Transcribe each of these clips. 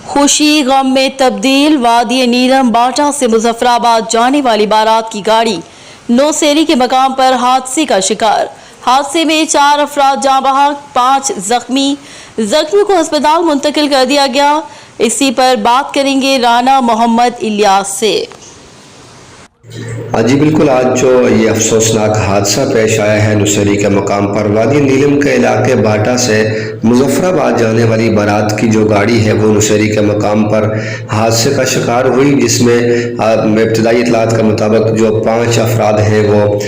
खुशी गम में तब्दील। वादी नीलम बाटा से मुजफ्फराबाद जाने वाली बारात की गाड़ी नौसेरी के मकाम पर हादसे का शिकार। हादसे में 4 अफराद जाँ बहक, 5 जख्मी को अस्पताल मुंतकिल कर दिया गया। इसी पर बात करेंगे राना मोहम्मद इलियास से। जी बिल्कुल, आज जो ये अफसोसनाक हादसा पेश आया है नौसेरी के मकाम पर वादी नीलम के इलाके बाटा से मुजफ्फराबाद जाने वाली बारात की जो गाड़ी है वो नौसेरी के मकाम पर हादसे का शिकार हुई, जिसमें इब्तदाई इतलात के मुताबिक जो 5 अफराद हैं वो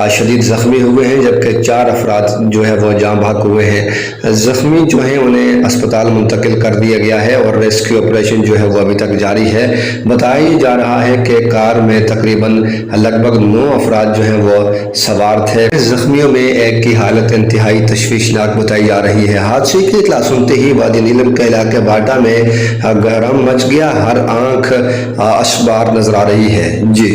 शदीद ज़ख्मी हुए हैं, जबकि 4 अफराद जो है वो जाँ बहक हुए हैं। ज़ख्मी जो हैं उन्हें अस्पताल मुंतकिल कर दिया गया है और रेस्क्यू ऑपरेशन जो है वो अभी तक जारी है। बताया जा रहा है कि कार में तकरीबन लगभग 9 अफराद जो हैं वो सवार थे। जख्मियों में एक की हालत इंतहाई तशवीशनाक बताई जा रही है। हादसे की इतला सुनते ही वादी नीलम के इलाके बाटा में गहराम मच गया। हर आंख अशबार नजर आ रही है। जी।